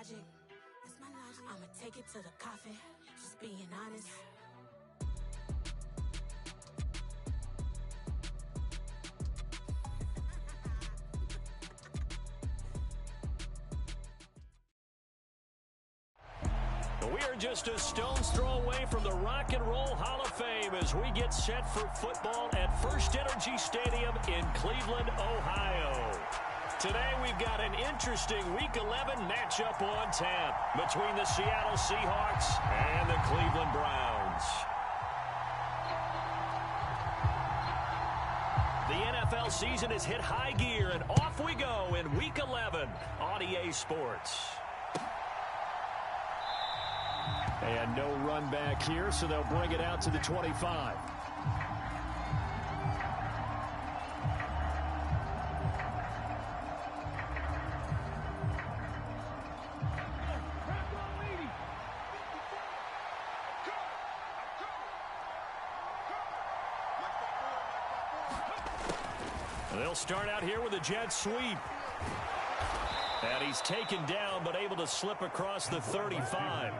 logic. I'ma take it to the coffin, just being honest. We are just a stone's throw away from the Rock and Roll Hall of Fame as we get set for football at First Energy Stadium in Cleveland, Ohio. Today we've got an interesting Week 11 matchup on tap between the Seattle Seahawks and the Cleveland Browns. The NFL season has hit high gear, and off we go in Week 11 on EA Sports. And no run back here, so they'll bring it out to the 25. They'll start out here with a jet sweep. And he's taken down, but able to slip across the 35.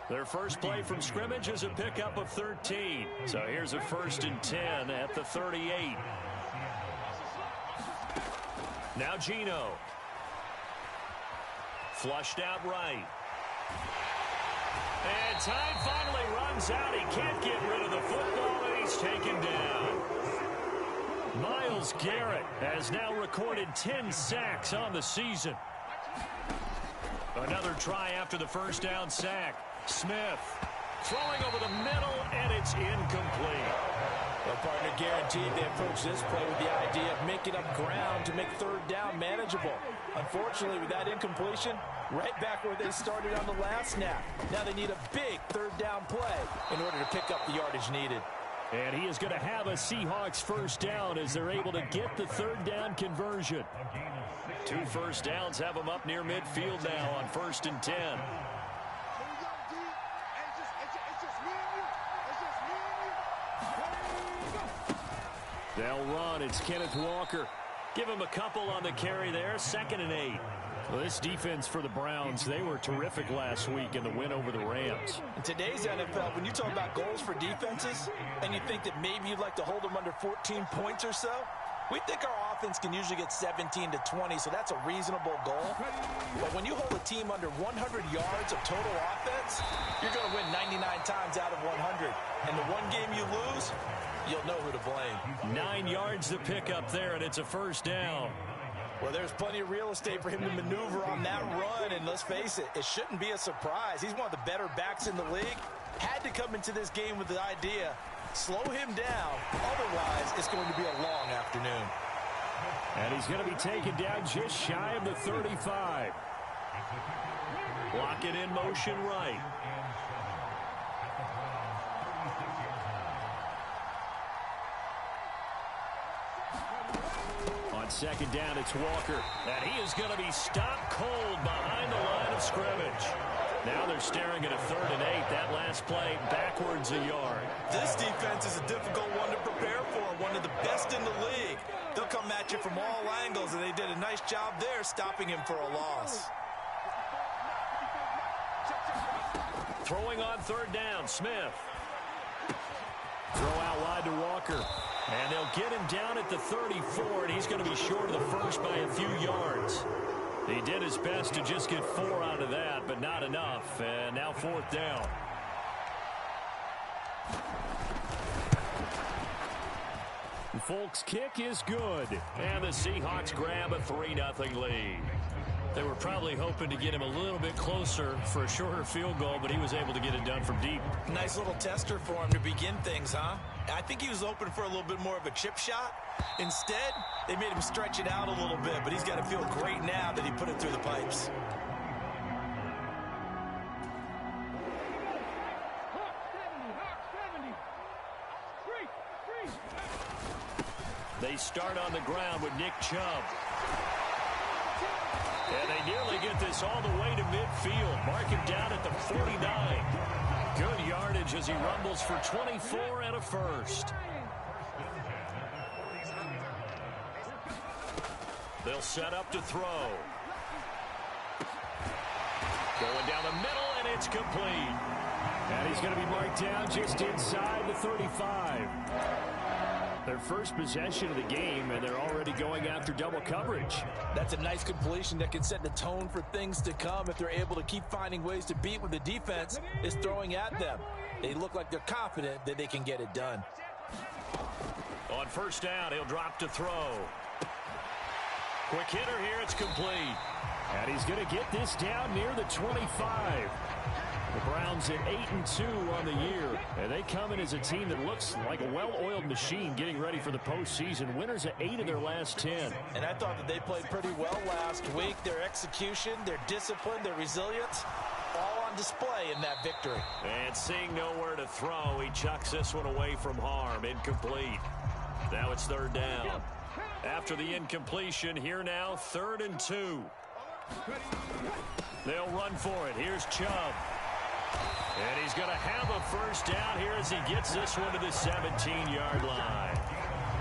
Their first play from scrimmage is a pickup of 13. So here's a 1st and 10 at the 38. Now Geno. Flushed out right. And time finally runs out. He can't get rid of the football, and he's taken down. Myles Garrett has now recorded 10 sacks on the season. Another try after the first down sack. Smith throwing over the middle, and it's incomplete. Well, partner, guaranteed they approach this play with the idea of making up ground to make third down manageable. Unfortunately, with that incompletion, right back where they started on the last snap. Now they need a big third down play in order to pick up the yardage needed. And he is going to have a Seahawks first down as they're able to get the third down conversion. 2 first downs have them up near midfield now on 1st and 10. They'll run. It's Kenneth Walker. Give him a couple on the carry there. 2nd and 8. Well, this defense for the Browns, they were terrific last week in the win over the Rams. In today's NFL, when you talk about goals for defenses, and you think that maybe you'd like to hold them under 14 points or so, we think our offense can usually get 17 to 20, so that's a reasonable goal. But when you hold a team under 100 yards of total offense, you're going to win 99 times out of 100. And the one game you lose, you'll know who to blame. 9 yards to pick up there, and it's a first down. Well, there's plenty of real estate for him to maneuver on that run, and let's face it, it shouldn't be a surprise. He's one of the better backs in the league. Had to come into this game with the idea, slow him down, otherwise it's going to be a long afternoon. And he's going to be taken down just shy of the 35. Block it in motion right. On 2nd down, it's Walker. And he is going to be stopped cold behind the line of scrimmage. Now they're staring at a 3rd and 8. That last play backwards a yard. This defense is a difficult one to prepare for. One of the best in the league. They'll come at you from all angles, and they did a nice job there stopping him for a loss. Throwing on 3rd down, Smith. Throw out wide to Walker. And they'll get him down at the 34, and he's going to be short of the first by a few yards. He did his best to just get 4 out of that, but not enough. And now 4th down. Folks' kick is good. And the Seahawks grab a 3-0 lead. They were probably hoping to get him a little bit closer for a shorter field goal, but he was able to get it done from deep. Nice little tester for him to begin things, huh? I think he was open for a little bit more of a chip shot. Instead, they made him stretch it out a little bit, but he's got to feel great now that he put it through the pipes. They start on the ground with Nick Chubb. And they nearly get this all the way to midfield. Mark him down at the 49. Good yardage as he rumbles for 24 and a first. They'll set up to throw. Going down the middle, and it's complete. And he's going to be marked down just inside the 35. Their first possession of the game, and they're already going after double coverage. That's a nice completion that can set the tone for things to come if they're able to keep finding ways to beat what the defense is throwing at them. They look like they're confident that they can get it done. On first down, he'll drop to throw. Quick hitter here, it's complete. And he's going to get this down near the 25. The Browns at 8-2 on the year. And they come in as a team that looks like a well-oiled machine getting ready for the postseason. Winners at 8 of their last 10. And I thought that they played pretty well last week. Their execution, their discipline, their resilience, all on display in that victory. And seeing nowhere to throw, he chucks this one away from harm. Incomplete. Now it's third down. After the incompletion, here now, 3rd and 2. They'll run for it. Here's Chubb. And he's going to have a first down here as he gets this one to the 17-yard line.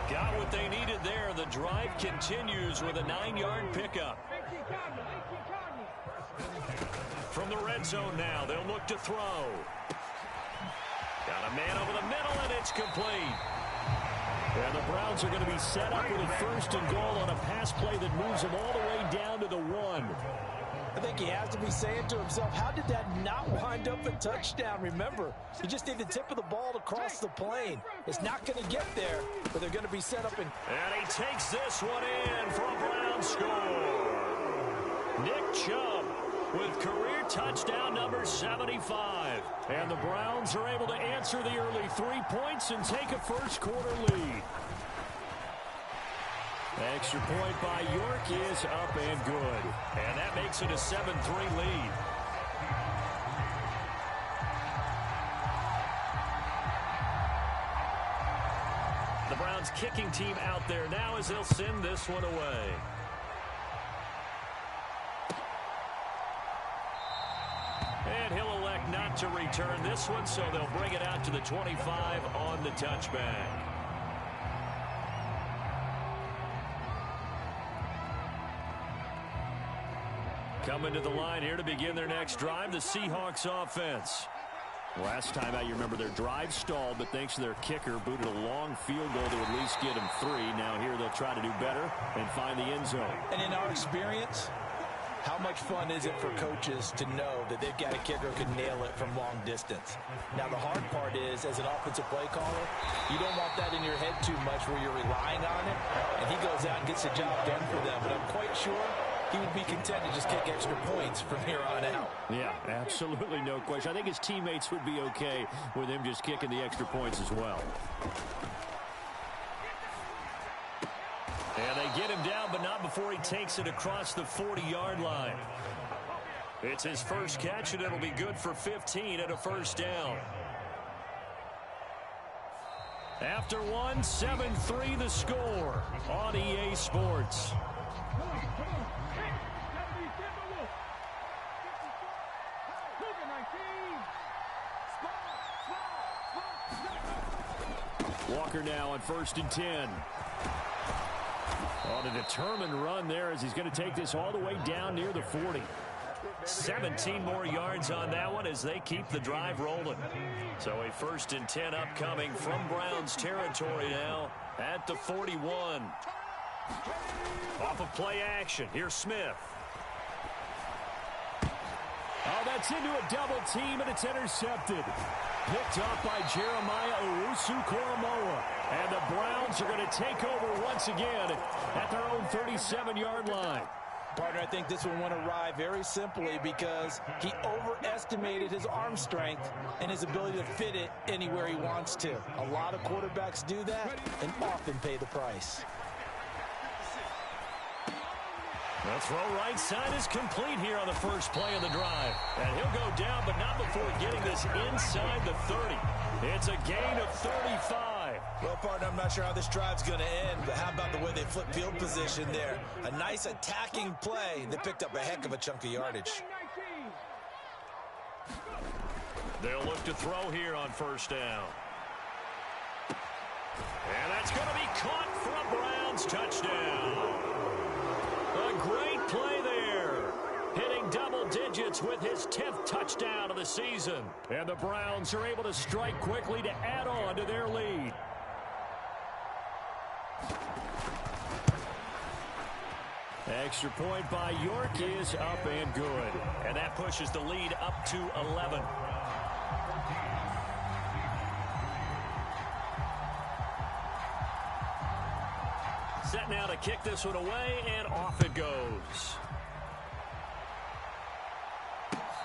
Got what they needed there. The drive continues with a 9-yard pickup. From the red zone now, they'll look to throw. Got a man over the middle, and it's complete. And the Browns are going to be set up with a 1st and goal on a pass play that moves them all the way down to the 1. I think he has to be saying to himself, how did that not wind up a touchdown? Remember, he just need the tip of the ball to cross the plane. It's not going to get there, but they're going to be set up. And he takes this one in for a Browns score. Nick Chubb with career touchdown number 75. And the Browns are able to answer the early 3 points and take a first-quarter lead. Extra point by York is up and good. And that makes it a 7-3 lead. The Browns kicking team out there now as they'll send this one away. And he'll elect not to return this one, so they'll bring it out to the 25 on the touchback. Coming to the line here to begin their next drive, the Seahawks offense. Last time out, you remember their drive stalled, but thanks to their kicker, booted a long field goal to at least get them 3. Now here they'll try to do better and find the end zone. And in our experience, how much fun is it for coaches to know that they've got a kicker who can nail it from long distance? Now, the hard part is, as an offensive play caller, you don't want that in your head too much where you're relying on it, and he goes out and gets the job done for them. But I'm quite sure he would be content to just kick extra points from here on out. Yeah, absolutely no question. I think his teammates would be okay with him just kicking the extra points as well. And they get him down, but not before he takes it across the 40-yard line. It's his first catch, and it'll be good for 15 at a first down. After one, 7-3 the score on EA Sports. Walker now on 1st and 10. On a determined run there as he's going to take this all the way down near the 40. 17 more yards on that one as they keep the drive rolling. So a 1st and 10 upcoming from Browns territory now at the 41. Off of play action. Here's Smith. Oh, that's into a double team, and it's intercepted. Picked up by Jeremiah Owusu-Koramoah. And the Browns are going to take over once again at their own 37-yard line. Partner, I think this one went awry very simply because he overestimated his arm strength and his ability to fit it anywhere he wants to. A lot of quarterbacks do that and often pay the price. The throw right side is complete here on the first play of the drive. And he'll go down, but not before getting this inside the 30. It's a gain of 35. Well, partner, I'm not sure how this drive's going to end, but how about the way they flip field position there? A nice attacking play that picked up a heck of a chunk of yardage. They'll look to throw here on first down. And that's going to be caught for a Browns touchdown. great play there. Hitting double digits with his 10th touchdown of the season. And the Browns are able to strike quickly to add on to their lead. Extra point by York is up and good. And that pushes the lead up to 11. Set now to kick this one away, and off it goes.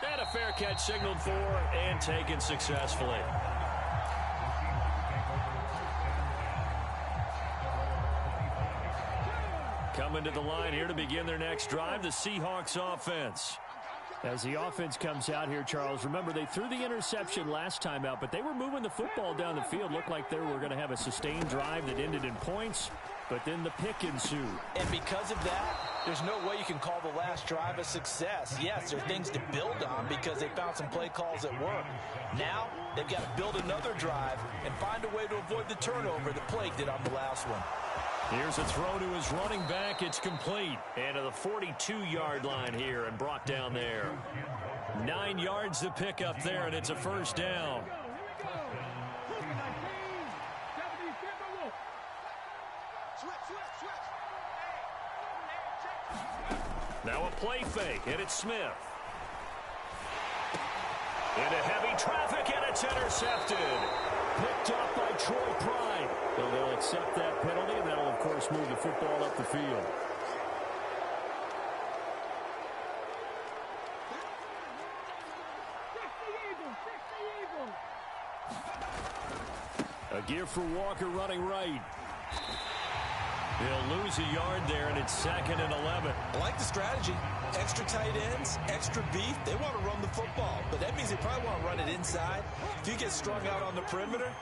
And a fair catch signaled for and taken successfully. Coming to the line here to begin their next drive, the Seahawks offense. As the offense comes out here, Charles, remember they threw the interception last time out, but they were moving the football down the field. Looked like they were going to have a sustained drive that ended in points, but then the pick ensued. And because of that, there's no way you can call the last drive a success. Yes, there are things to build on because they found some play calls that work. Now, they've got to build another drive and find a way to avoid the turnover that plagued it on the last one. Here's a throw to his running back. It's complete. And to the 42-yard line here and brought down there. 9 yards to pick up there, and it's a first down. Now a play fake, and it's Smith. Into heavy traffic, and it's intercepted. Picked off by Troy Pride. So they'll accept that penalty, and that'll, of course, move the football up the field. A give for Walker running right. He'll lose a yard there, and it's 2nd and 11. I like the strategy. Extra tight ends, extra beef. They want to run the football, but that means they probably want to run it inside. If you get strung out on the perimeter,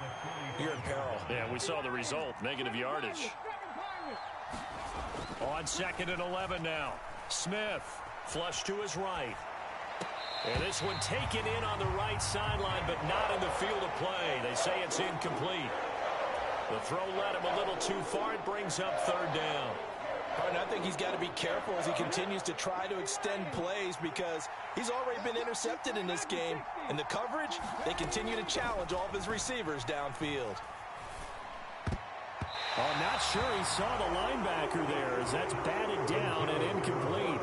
you're in peril. Yeah, we saw the result. Negative yardage. On 2nd and 11 now. Smith, flush to his right. And this one taken in on the right sideline, but not in the field of play. They say it's incomplete. The throw led him a little too far. It brings up 3rd down. And I think he's got to be careful as he continues to try to extend plays because he's already been intercepted in this game. And the coverage, they continue to challenge all of his receivers downfield. Oh, not sure he saw the linebacker there as that's batted down and incomplete.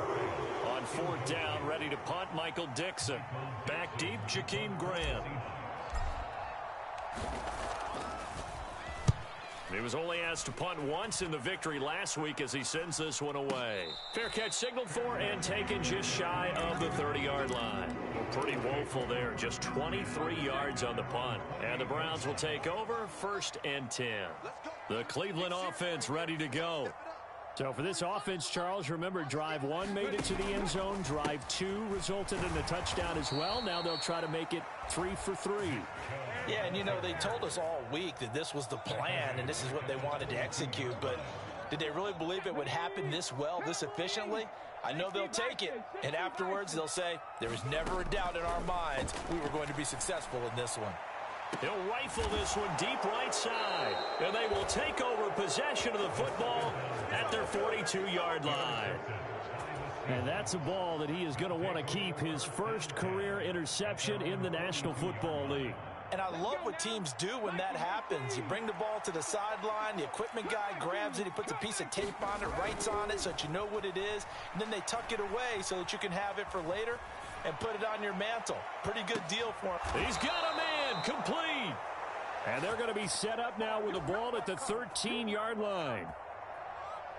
On 4th down, ready to punt, Michael Dixon. Back deep, Jakeem Graham. He was only asked to punt once in the victory last week as he sends this one away. Fair catch signaled for and taken just shy of the 30-yard line. Well, pretty woeful there. Just 23 yards on the punt. And the Browns will take over 1st and 10. The Cleveland offense ready to go. So for this offense, Charles, remember, drive 1 made it to the end zone. Drive 2 resulted in a touchdown as well. Now they'll try to make it 3 for 3. Yeah, and you know, they told us all week that this was the plan and this is what they wanted to execute, but did they really believe it would happen this well, this efficiently? I know they'll take it, and afterwards they'll say, there was never a doubt in our minds we were going to be successful in this one. He'll rifle this one deep right side, and they will take over possession of the football at their 42-yard line. And that's a ball that he is going to want to keep, his first career interception in the National Football League. And I love what teams do when that happens. You bring the ball to the sideline, the equipment guy grabs it, he puts a piece of tape on it, writes on it so that you know what it is, and then they tuck it away so that you can have it for later and put it on your mantle. Pretty good deal for him. He's got a man, complete. And they're going to be set up now with the ball at the 13-yard line.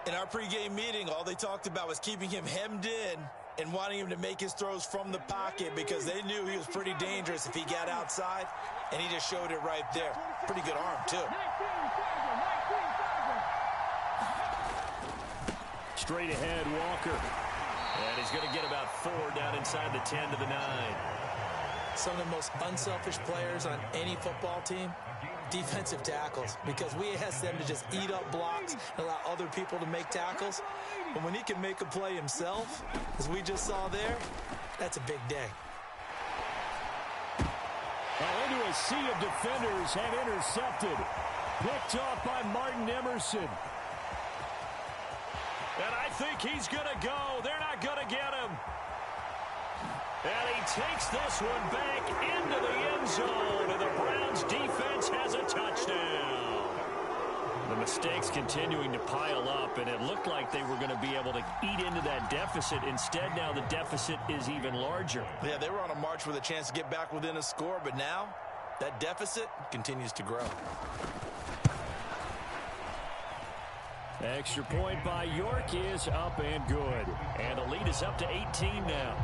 In our pregame meeting, all they talked about was keeping him hemmed in and wanting him to make his throws from the pocket because they knew he was pretty dangerous if he got outside, and he just showed it right there. Pretty good arm, too. Straight ahead, Walker. And he's going to get about 4 down inside the 10 to the 9. Some of the most unselfish players on any football team, defensive tackles, because we ask them to just eat up blocks and allow other people to make tackles. But when he can make a play himself, as we just saw there, that's a big day. Into a sea of defenders and intercepted. Picked off by Martin Emerson. And I think he's going to go. They're not going to get him. And he takes this one back into the end zone, and the Browns defense has a touchdown. The mistakes continuing to pile up, and it looked like they were going to be able to eat into that deficit. Instead, now the deficit is even larger. Yeah, they were on a march with a chance to get back within a score, but now that deficit continues to grow. Extra point by York is up and good. And the lead is up to 18 now.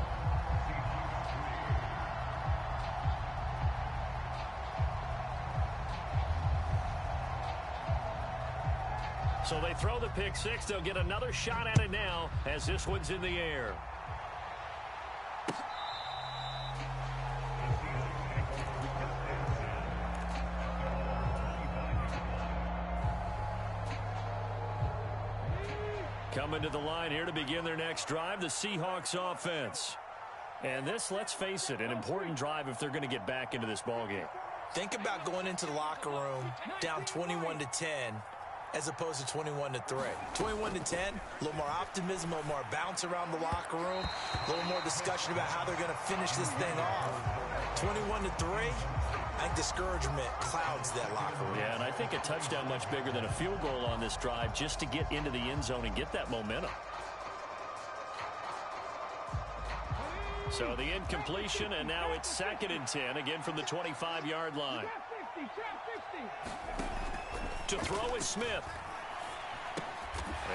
So they throw the pick six. They'll get another shot at it now as this one's in the air. Coming to the line here to begin their next drive, the Seahawks offense. And this, let's face it, an important drive if they're going to get back into this ballgame. Think about going into the locker room down 21-10 as opposed to 21-3. 21-10, a little more optimism, a little more bounce around the locker room, a little more discussion about how they're going to finish this thing off. 21-3, I think discouragement clouds that locker room. Yeah, and I think a touchdown much bigger than a field goal on this drive just to get into the end zone and get that momentum. So the incompletion, and now it's 2nd and 10, again from the 25-yard line. To throw is Smith.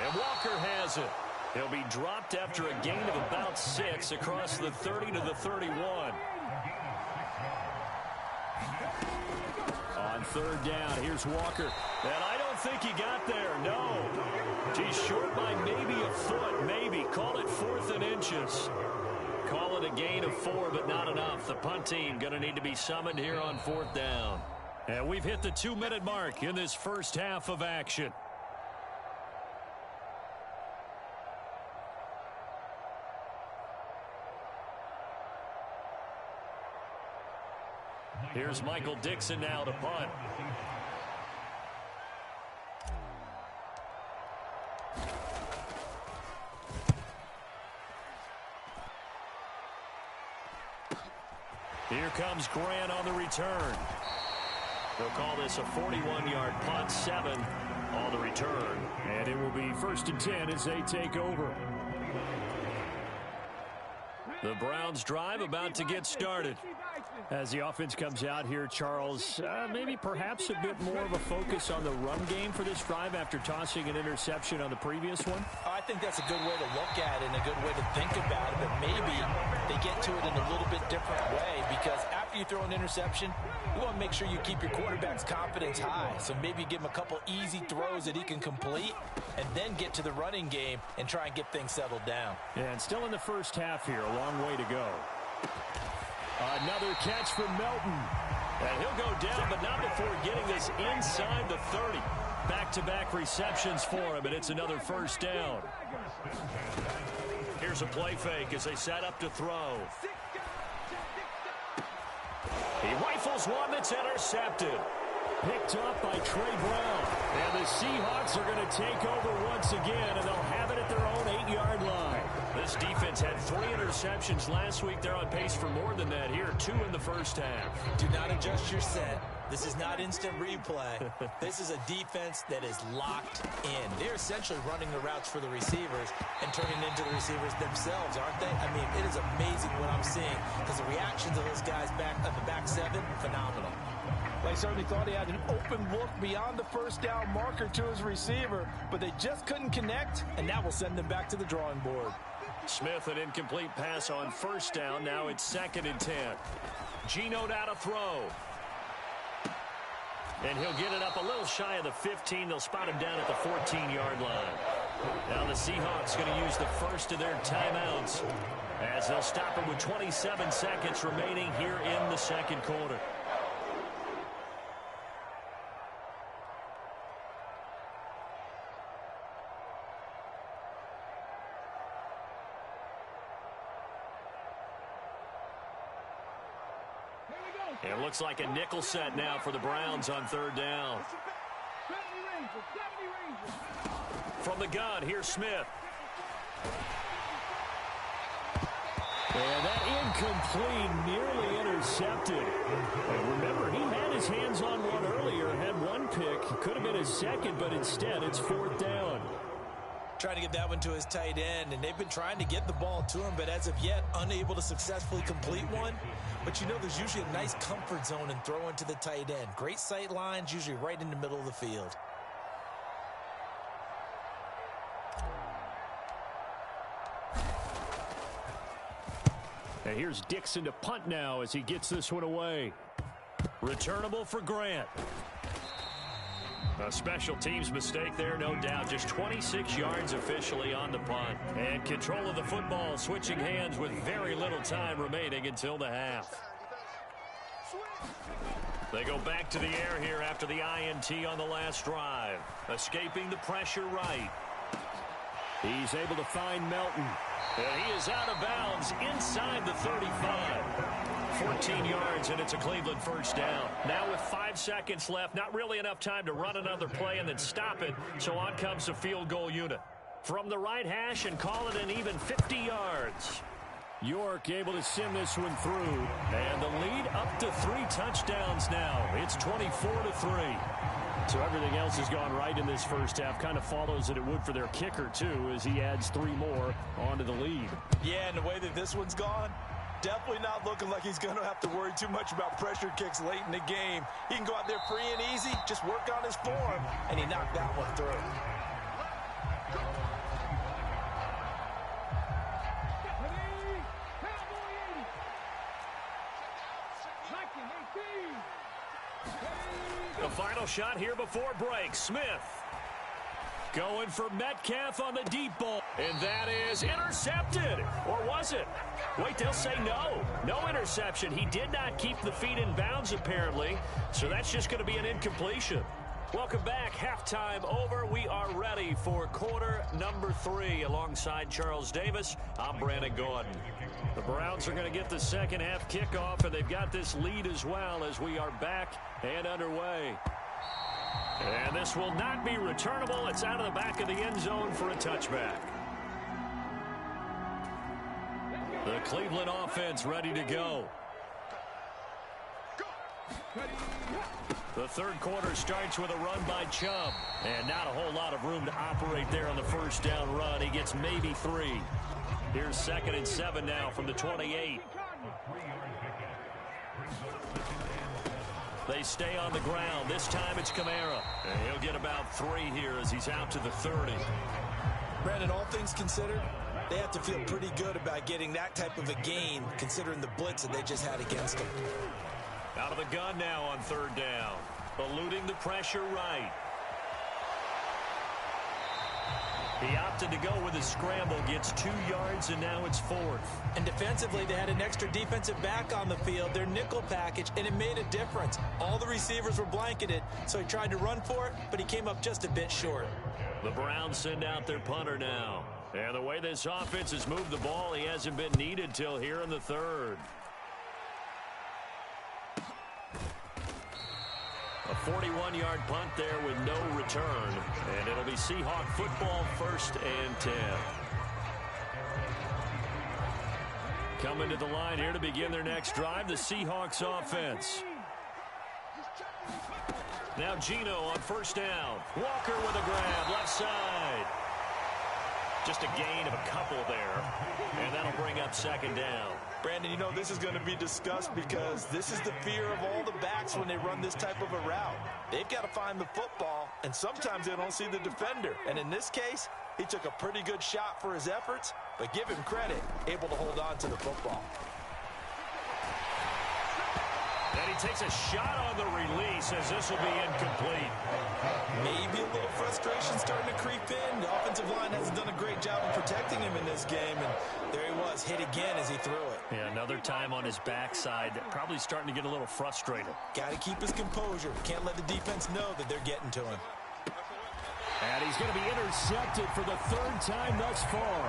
And Walker has it. He'll be dropped after a gain of about 6 across the 30 to the 31. On 3rd down, here's Walker. And I don't think he got there, no. He's short by maybe a foot, maybe. Call it 4th and inches. Call it a gain of 4, but not enough. The punt team going to need to be summoned here on 4th down. And we've hit the 2-minute mark in this first half of action. Here's Michael Dixon now to punt. Here comes Grant on the return. They'll call this a 41-yard punt, 7 on the return. And it will be 1st and 10 as they take over. The Browns drive about to get started. As the offense comes out here, Charles, maybe perhaps a bit more of a focus on the run game for this drive after tossing an interception on the previous one? I think that's a good way to look at it and a good way to think about it, but maybe they get to it in a little bit different way, because after you throw an interception, you want to make sure you keep your quarterback's confidence high. So maybe give him a couple easy throws that he can complete and then get to the running game and try and get things settled down. Yeah, and still in the first half here, a long way to go. Another catch from Melton. And he'll go down, but not before getting this inside the 30. Back-to-back receptions for him, and it's another 1st down. Here's a play fake as they set up to throw. He rifles one that's intercepted. Picked up by Trey Brown. And the Seahawks are going to take over once again, and they'll have it at their own 8-yard line. This defense had 3 interceptions last week. They're on pace for more than that here. 2 in the first half. Do not adjust your set. This is not instant replay. This is a defense that is locked in. They're essentially running the routes for the receivers and turning into the receivers themselves, aren't they? I mean, it is amazing what I'm seeing, because the reactions of those guys back at the back 7, phenomenal. They certainly thought he had an open look beyond the 1st down marker to his receiver, but they just couldn't connect, and that will send them back to the drawing board. Smith, an incomplete pass on 1st down. Now it's 2nd and 10. Geno down to throw. And he'll get it up a little shy of the 15. They'll spot him down at the 14-yard line. Now the Seahawks going to use the first of their timeouts as they'll stop him with 27 seconds remaining here in the 2nd quarter. It looks like a nickel set now for the Browns on 3rd down. From the gun, here's Smith. And that incomplete, nearly intercepted. And remember, he had his hands on one earlier, had one pick. Could have been his second, but instead it's 4th down. Trying to get that one to his tight end, and they've been trying to get the ball to him, but as of yet, unable to successfully complete one. But you know, there's usually a nice comfort zone in throwing to the tight end. Great sight lines, usually right in the middle of the field. And here's Dixon to punt now as he gets this one away. Returnable for Grant. A special teams mistake there, no doubt. Just 26 yards officially on the punt. And control of the football, switching hands with very little time remaining until the half. They go back to the air here after the INT on the last drive. Escaping the pressure right. He's able to find Melton. And he is out of bounds inside the 35. 14 yards, and it's a Cleveland first down. Now with 5 seconds left, not really enough time to run another play and then stop it. So on comes the field goal unit. From the right hash and call it an even 50 yards. York able to send this one through. And the lead up to 3 touchdowns now. It's 24-3. So everything else has gone right in this first half. Kind of follows that it would for their kicker, too, as he adds 3 more onto the lead. Yeah, and the way that this one's gone, definitely not looking like he's going to have to worry too much about pressure kicks late in the game. He can go out there free and easy, just work on his form, and he knocked that one through. The final shot here before break. Smith going for Metcalf on the deep ball. And that is intercepted. Or was it? Wait, they'll say no. No interception. He did not keep the feet in bounds, apparently. So that's just going to be an incompletion. Welcome back. Halftime over. We are ready for quarter number 3. Alongside Charles Davis, I'm Brandon Gordon. The Browns are going to get the second half kickoff, and they've got this lead as well as we are back and underway. And this will not be returnable. It's out of the back of the end zone for a touchback. The Cleveland offense ready to go. The third quarter starts with a run by Chubb. And not a whole lot of room to operate there on the first down run. He gets maybe 3. Here's 2nd and 7 now from the 28. They stay on the ground. This time it's Kamara. And he'll get about 3 here as he's out to the 30. Brandon, all things considered, they have to feel pretty good about getting that type of a gain, considering the blitz that they just had against them. Out of the gun now on 3rd down. Eluding the pressure right. He opted to go with a scramble, gets 2 yards, and now it's 4th. And defensively, they had an extra defensive back on the field, their nickel package, and it made a difference. All the receivers were blanketed, so he tried to run for it, but he came up just a bit short. The Browns send out their punter now. And the way this offense has moved the ball, he hasn't been needed till here in the 3rd. A 41-yard punt there with no return. And it'll be Seahawk football, 1st and 10. Coming to the line here to begin their next drive, the Seahawks offense. Now Geno on 1st down. Walker with a grab, left side. Just a gain of a couple there. And that'll bring up 2nd down. Brandon, you know, this is going to be discussed because this is the fear of all the backs when they run this type of a route. They've got to find the football, and sometimes they don't see the defender. And in this case, he took a pretty good shot for his efforts, but give him credit, able to hold on to the football. And he takes a shot on the release as this will be incomplete. Maybe a little frustration starting to creep in. The offensive line hasn't done a great job of protecting him in this game, and there he was, hit again as he threw it. Yeah, another time on his backside, probably starting to get a little frustrated. Got to keep his composure. Can't let the defense know that they're getting to him. And he's going to be intercepted for the 3rd time thus far.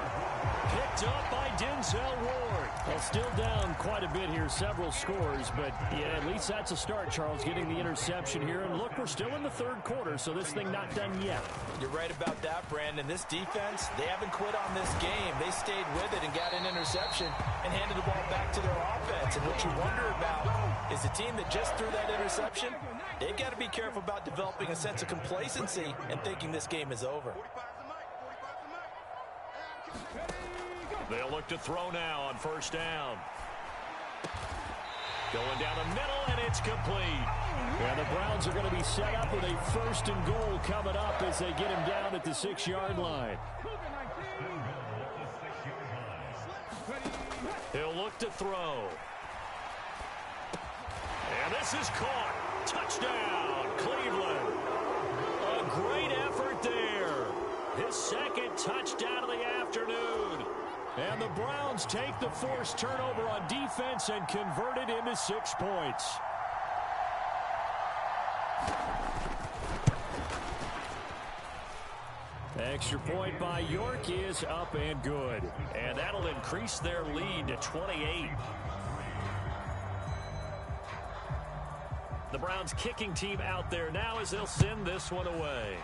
picked up by Denzel Ward. Well, still down quite a bit here, several scores, but yeah, at least that's a start, Charles, getting the interception here. And look, we're still in the third quarter, so this thing not done yet. You're right about that, Brandon. This defense, they haven't quit on this game. They stayed with it and got an interception and handed the ball back to their offense. And what you wonder about is the team that just threw that interception, they've got to be careful about developing a sense of complacency and thinking this game is over. They'll look to throw now on first down. Going down the middle, and it's complete. And the Browns are going to be set up with a 1st and goal coming up as they get him down at the 6-yard line. He'll look to throw. And this is caught. Touchdown, Cleveland. A great effort there. His second touchdown of the afternoon. And the Browns take the forced turnover on defense and convert it into 6 points. Extra point by York is up and good. And that'll increase their lead to 28. The Browns kicking team out there now as they'll send this one away.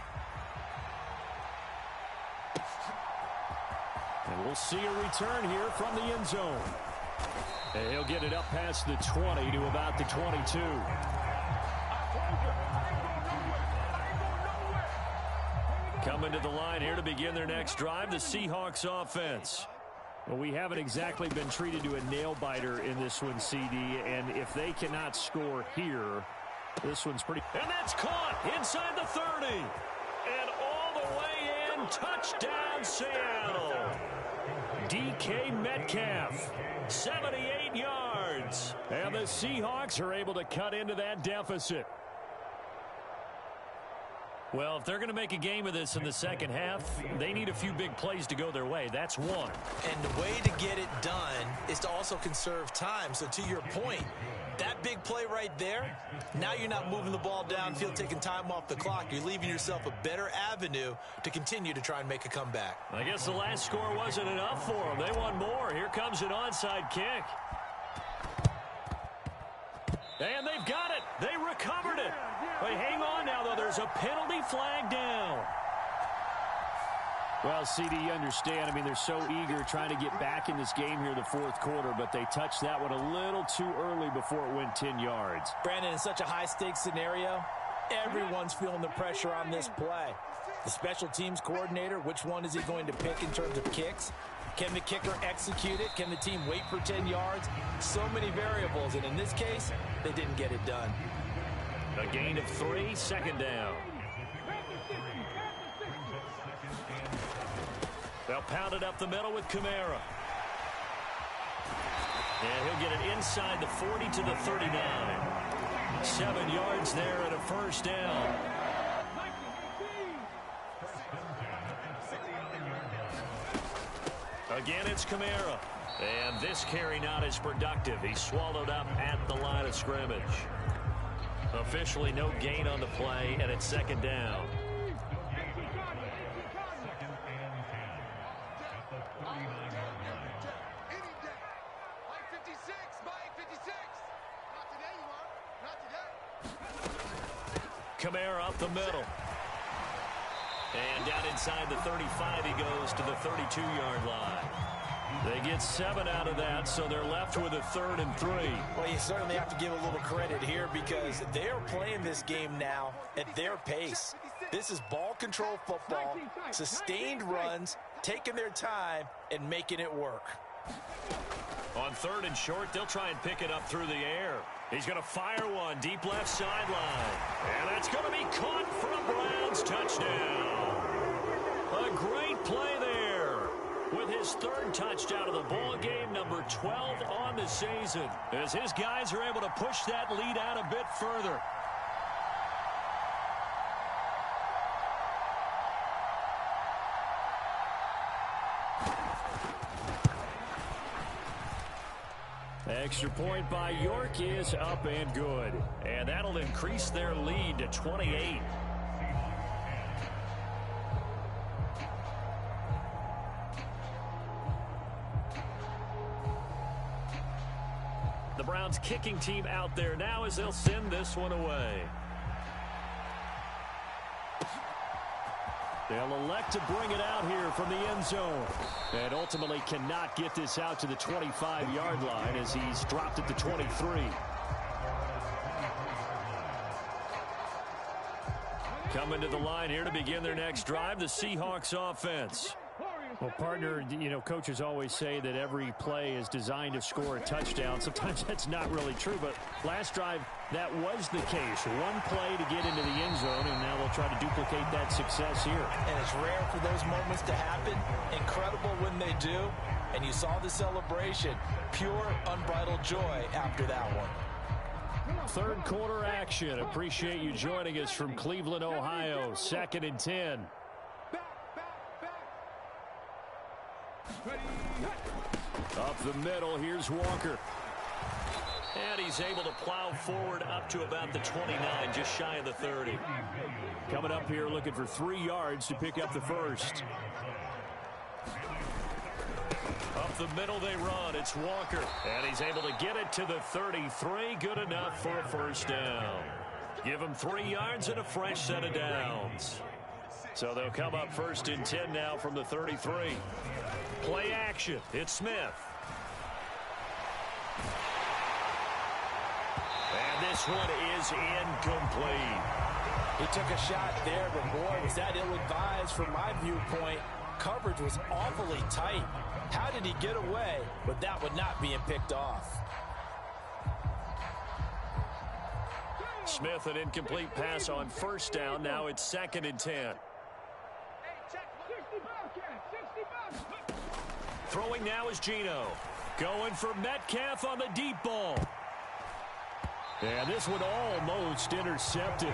And we'll see a return here from the end zone. And he'll get it up past the 20 to about the 22. Coming to the line here to begin their next drive, the Seahawks offense. Well, we haven't exactly been treated to a nail-biter in this one, CD, and if they cannot score here, this one's pretty... And that's caught inside the 30. And all the way in, touchdown Seattle. DK Metcalf, 78 yards. And the Seahawks are able to cut into that deficit. Well, if they're going to make a game of this in the second half, they need a few big plays to go their way. That's one. And the way to get it done is to also conserve time. So to your point, that big play right there, now you're not moving the ball downfield, taking time off the clock. You're leaving yourself a better avenue to continue to try and make a comeback. I guess the last score wasn't enough for them. They want more. Here comes an onside kick. And they've got it. They recovered it. But hang on now, though. There's a penalty flag down. Well, CD, you understand. I mean, they're so eager trying to get back in this game here in the fourth quarter, but they touched that one a little too early before it went 10 yards. Brandon, in such a high-stakes scenario, everyone's feeling the pressure on this play. The special teams coordinator, which one is he going to pick in terms of kicks? Can the kicker execute it? Can the team wait for 10 yards? So many variables, and in this case, they didn't get it done. A gain of 3, second down. They'll pound it up the middle with Kamara. And he'll get it inside the 40 to the 39. 7 yards there and a first down. Again, it's Kamara. And this carry not as productive. He's swallowed up at the line of scrimmage. Officially no gain on the play, and it's second down. Kamara up the middle. And down inside the 35, he goes to the 32-yard line. They get 7 out of that, so they're left with a 3rd and 3. Well, you certainly have to give a little credit here because they are playing this game now at their pace. This is ball control football, sustained runs, taking their time, and making it work. On 3rd and short, they'll try and pick it up through the air. He's going to fire one deep left sideline. And that's going to be caught for a Browns touchdown. A great play there with his 3rd touchdown of the ball game, number 12 on the season, as his guys are able to push that lead out a bit further. Extra point by York is up and good. And that'll increase their lead to 28. The Browns kicking team out there now as they'll send this one away. They'll elect to bring it out here from the end zone. And ultimately cannot get this out to the 25-yard line as he's dropped at the 23. Coming to the line here to begin their next drive, the Seahawks offense. Well, partner, you know, coaches always say that every play is designed to score a touchdown. Sometimes that's not really true, but last drive, that was the case. One play to get into the end zone, and now they'll try to duplicate that success here. And it's rare for those moments to happen. Incredible when they do. And you saw the celebration. Pure, unbridled joy after that one. Third quarter action. Appreciate you joining us from Cleveland, Ohio. 2nd and 10. Up the middle, here's Walker. And he's able to plow forward up to about the 29, just shy of the 30. Coming up here looking for 3 yards to pick up the first. Up the middle they run. It's Walker. And he's able to get it to the 33. Good enough for a first down. Give him 3 yards and a fresh set of downs. So they'll come up 1st and 10 now from the 33. Play action. It's Smith. And this one is incomplete. He took a shot there, but boy, was that ill-advised from my viewpoint. Coverage was awfully tight. How did he get away with that one not being picked off? Smith, an incomplete pass on first down. Now it's 2nd and 10. Throwing now is Geno. Going for Metcalf on the deep ball. And this one almost intercepted.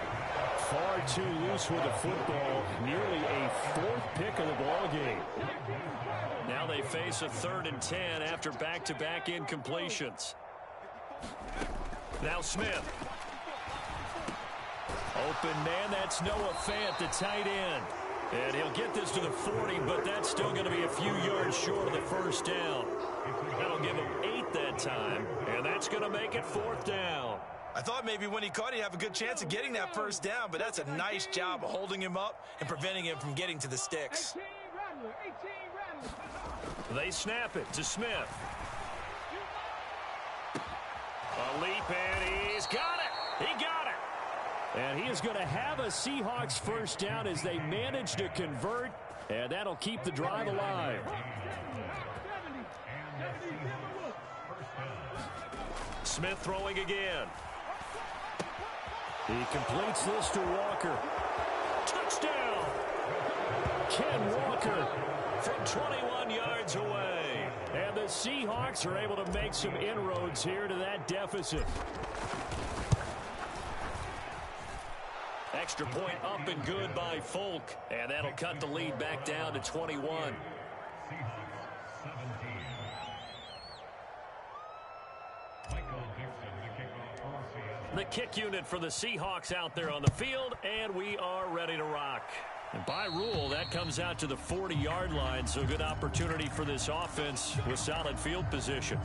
Far too loose with the football. Nearly a 4th pick of the ball game. Now they face a 3rd and 10 after back-to-back incompletions. Now Smith. Open man, that's Noah Fant, the tight end. And he'll get this to the 40, but that's still going to be a few yards short of the first down. That'll give him 8 that time, and that's going to make it 4th down. I thought maybe when he caught, he'd have a good chance of getting that first down, but that's a nice job of holding him up and preventing him from getting to the sticks. They snap it to Smith. A leap, and he's got it. He got it. And he is going to have a Seahawks first down as they manage to convert, and that'll keep the drive alive. Smith throwing again. He completes this to Walker. Touchdown! Ken Walker from 21 yards away. And the Seahawks are able to make some inroads here to that deficit. Extra point up and good by Folk. And that'll cut the lead back down to 21. The kick unit for the Seahawks out there on the field, and we are ready to rock. And by rule, that comes out to the 40-yard line, so good opportunity for this offense with solid field position.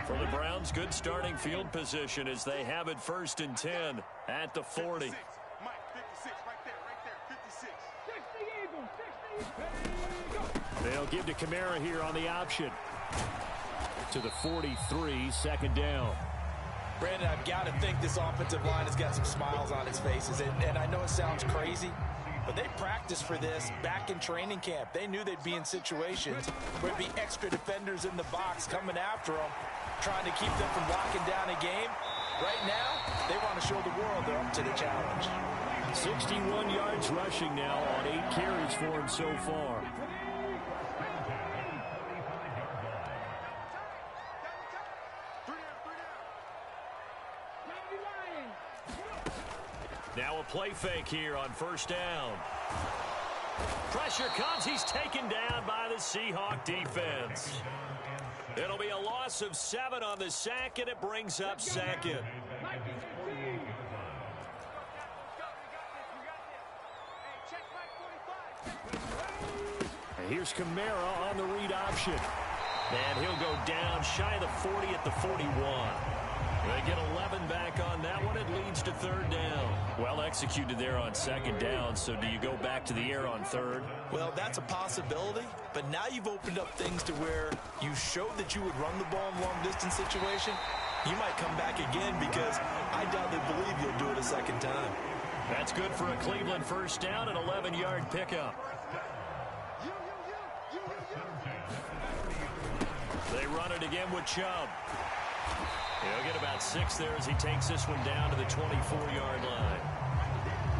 For the Browns, good starting field position as they have it 1st and 10 at the 40. They'll give to Kamara here on the option. To the 43, 2nd down. Brandon, I've got to think this offensive line has got some smiles on its faces. And I know it sounds crazy, but they practiced for this back in training camp. They knew they'd be in situations where there'd be extra defenders in the box coming after them, trying to keep them from locking down a game. Right now, they want to show the world they're up to the challenge. 61 yards rushing now on 8 carries for him so far. Now a play fake here on 1st down. Pressure comes. He's taken down by the Seahawk defense. It'll be a loss of 7 on the sack, and it brings up 2nd. And here's Kamara on the read option. And he'll go down shy of the 40 at the 41. They get 11 back on that one. It leads to third down. Well executed there on second down. So do you go back to the air on third? Well, that's a possibility. But now you've opened up things to where you showed that you would run the ball in long-distance situation. You might come back again because I doubtly believe you'll do it a second time. That's good for a Cleveland first down, an 11-yard pickup. They run it again with Chubb. He'll get about 6 there as he takes this one down to the 24-yard line.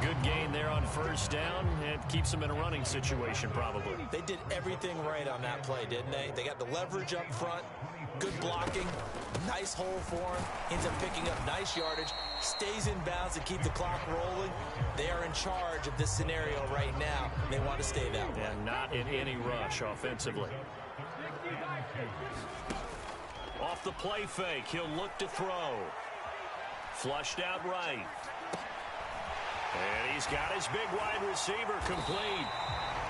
Good gain there on first down. It keeps him in a running situation probably. They did everything right on that play, didn't they? They got the leverage up front, good blocking, nice hole for him, ends up picking up nice yardage, stays in bounds to keep the clock rolling. They are in charge of this scenario right now. They want to stay that way. And not in any rush offensively. Off the play fake, he'll look to throw. Flushed out right. And he's got his big wide receiver complete.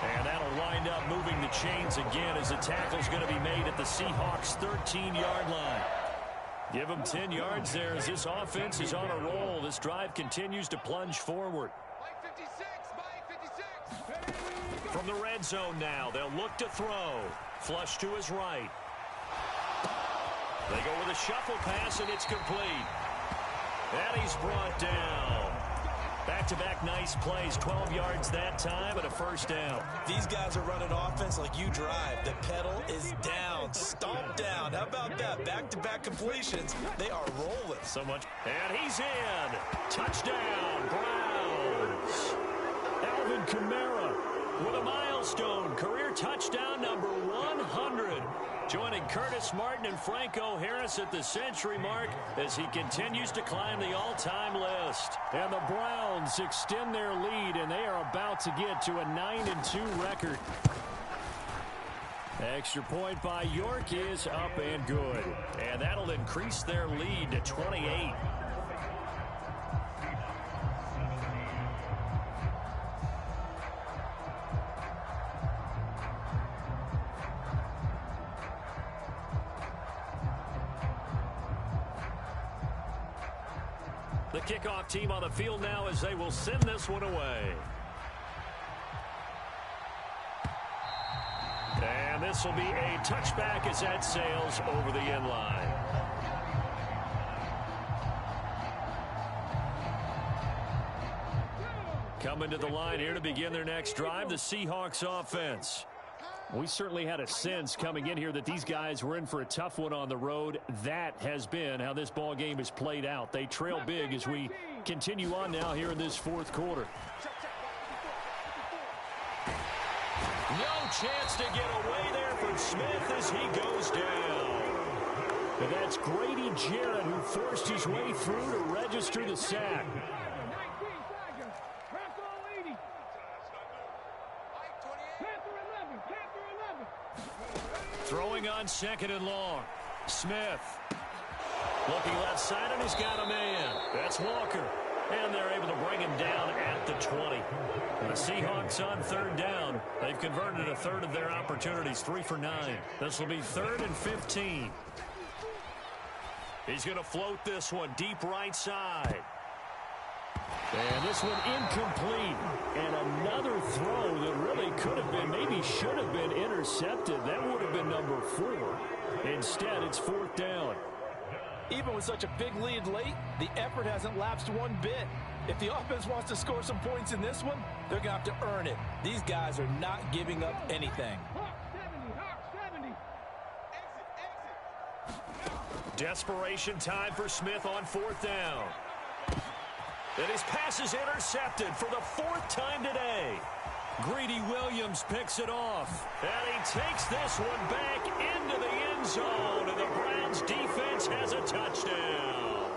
And that'll wind up moving the chains again as the tackle's going to be made at the Seahawks' 13-yard line. Give them 10 yards there as this offense is on a roll. This drive continues to plunge forward. From the red zone now, they'll look to throw. Flush to his right. They go with a shuffle pass, and it's complete. And he's brought down. Back-to-back nice plays, 12 yards that time and a first down. These guys are running offense like you drive. The pedal is down, stomped down. How about that? Back-to-back completions. They are rolling. So much. And he's in. Touchdown, Browns. Alvin Kamara with a milestone. Career touchdown number 100. Joining Curtis Martin and Franco Harris at the century mark as he continues to climb the all-time list. And the Browns extend their lead, and they are about to get to a 9-2 record. Extra point by York is up and good. And that'll increase their lead to 28. The kickoff team on the field now as they will send this one away. And this will be a touchback as that sails over the end line. Coming to the line here to begin their next drive, the Seahawks offense. We certainly had a sense coming in here that these guys were in for a tough one on the road. That has been how this ball game has played out. They trail big as we continue on now here in this fourth quarter. No chance to get away there from Smith as he goes down. And that's Grady Jarrett who forced his way through to register the sack. Throwing on second and long. Smith. Looking left side, and he's got a man. That's Walker. And they're able to bring him down at the 20. And the Seahawks on third down. They've converted a third of their opportunities, 3 for 9. This will be 3rd and 15. He's going to float this one deep right side. And this one incomplete. And another throw that really could have been, maybe should have been intercepted. That would have been number 4. Instead, it's 4th down. Even with such a big lead late, the effort hasn't lapsed one bit. If the offense wants to score some points in this one, they're going to have to earn it. These guys are not giving up anything. Desperation time for Smith on 4th down. And his pass is intercepted for the 4th time today. Greedy Williams picks it off. And he takes this one back into the end zone. And the Browns defense has a touchdown.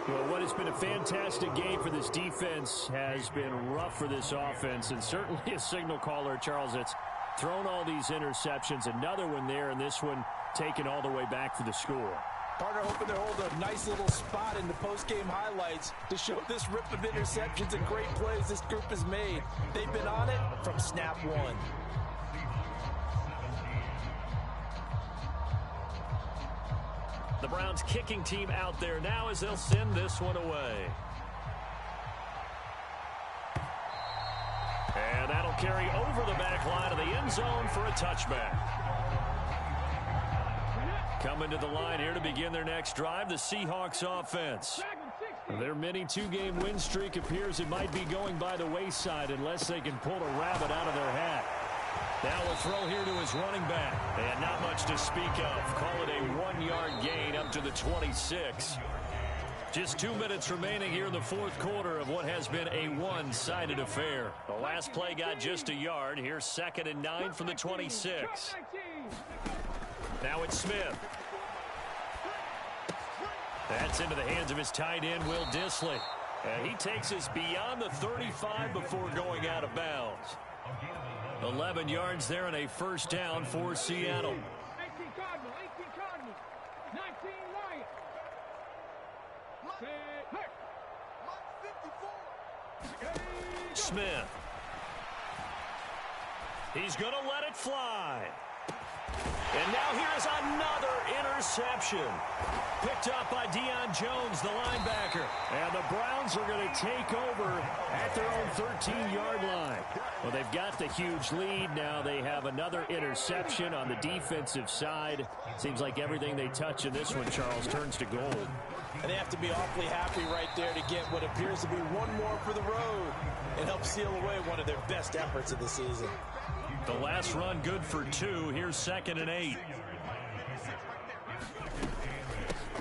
Well, what has been a fantastic game for this defense has been rough for this offense. And certainly a signal caller, Charles, that's thrown all these interceptions. Another one there, and this one taken all the way back for the score. Partner hoping to hold a nice little spot in the post-game highlights to show this rip of interceptions and great plays this group has made. They've been on it from snap one. Browns kicking team out there now as they'll send this one away. And that'll carry over the back line of the end zone for a touchback. Coming to the line here to begin their next drive, the Seahawks offense. Their mini two-game win streak appears it might be going by the wayside unless they can pull a rabbit out of their hat. Now a throw here to his running back. And not much to speak of. Call it a 1-yard gain up to the 26. Just 2 minutes remaining here in the fourth quarter of what has been a one-sided affair. The last play got just a yard. Here's 2nd and 9 from the 26. Now it's Smith. That's into the hands of his tight end, Will Dissly. And he takes us beyond the 35 before going out of bounds. 11 yards there and a first down for Seattle. 18 Cardinal, 18 Cardinal, 19 Lions. Smith. He's going to let it fly. And now here is another interception. Picked up by Deion Jones, the linebacker. And the Browns are going to take over at their own 13-yard line. Well, they've got the huge lead. Now they have another interception on the defensive side. Seems like everything they touch in this one, Charles, turns to gold. And they have to be awfully happy right there to get what appears to be one more for the road and help seal away one of their best efforts of the season. The last run good for 2. Here's 2nd and 8.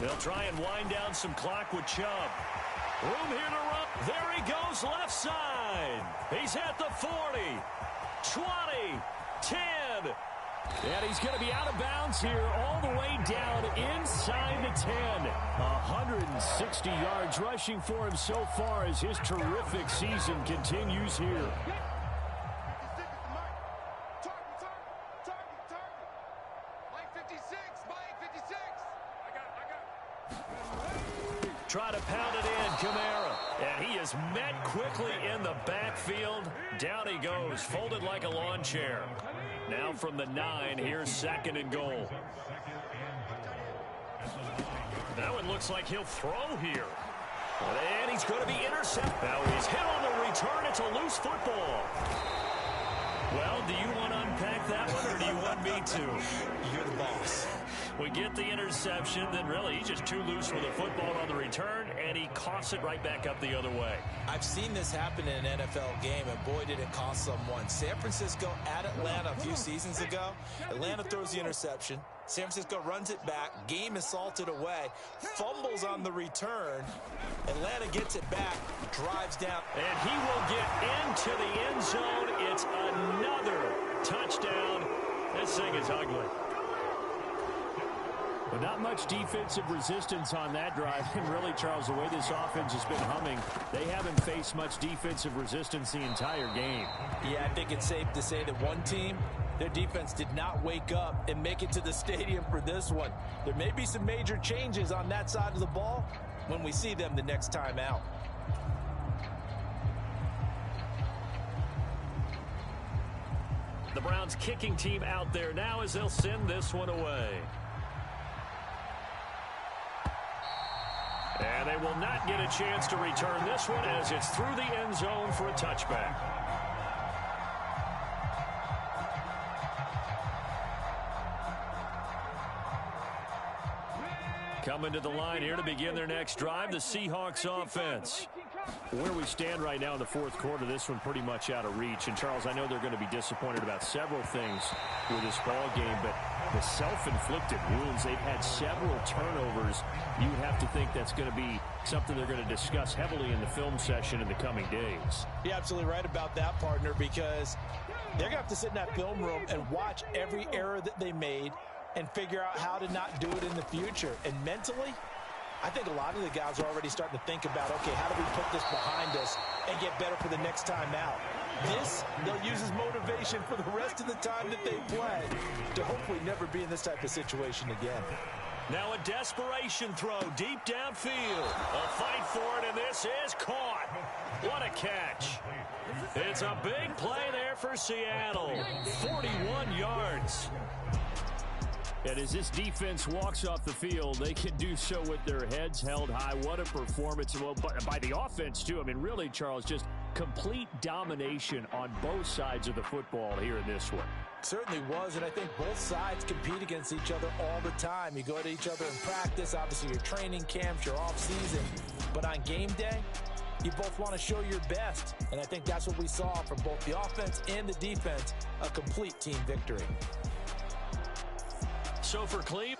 They'll try and wind down some clock with Chubb. Room here to run. There he goes left side. He's at the 40, 20, 10. And he's going to be out of bounds here all the way down inside the 10. 160 yards rushing for him so far as his terrific season continues here. Try to pound it in, Kamara. And he is met quickly in the backfield. Down he goes, folded like a lawn chair. Now from the 9, here's 2nd and goal. That one looks like he'll throw here. And he's going to be intercepted. Now he's hit on the return. It's a loose football. Well, do you want to unpack that one, or do you want me to? You're the boss. We get the interception, then really he's just too loose with the football on the return, and he coughs it right back up the other way. I've seen this happen in an NFL game, and boy, did it cost someone. San Francisco at Atlanta a few seasons ago. Atlanta throws the interception. San Francisco runs it back. Game is salted away. Fumbles on the return. Atlanta gets it back. Drives down. And he will get into the end zone. It's another touchdown. This thing is ugly. But not much defensive resistance on that drive. And really, Charles, the way this offense has been humming, they haven't faced much defensive resistance the entire game. Yeah, I think it's safe to say that one team, their defense did not wake up and make it to the stadium for this one. There may be some major changes on that side of the ball when we see them the next time out. The Browns kicking team out there now as they'll send this one away. And they will not get a chance to return this one as it's through the end zone for a touchback. Coming to the line here to begin their next drive, the Seahawks offense. Where we stand right now in the fourth quarter, this one pretty much out of reach. And, Charles, I know they're going to be disappointed about several things with this ball game, but the self-inflicted wounds, they've had several turnovers. You would have to think that's going to be something they're going to discuss heavily in the film session in the coming days. You're absolutely right about that, partner, because they're going to have to sit in that film room and watch every error that they made and figure out how to not do it in the future. And mentally, I think a lot of the guys are already starting to think about, okay, how do we put this behind us and get better for the next time out? This, they'll use as motivation for the rest of the time that they play to hopefully never be in this type of situation again. Now a desperation throw deep downfield. A fight for it, and this is caught. What a catch. It's a big play there for Seattle. 41 yards. And as this defense walks off the field, they can do so with their heads held high. What a performance. Well, by the offense, too. I mean, really, Charles, just complete domination on both sides of the football here in this one. Certainly was, and I think both sides compete against each other all the time. You go to each other in practice, obviously your training camps, your off-season. But on game day, you both want to show your best. And I think that's what we saw from both the offense and the defense, a complete team victory. So for Cleveland,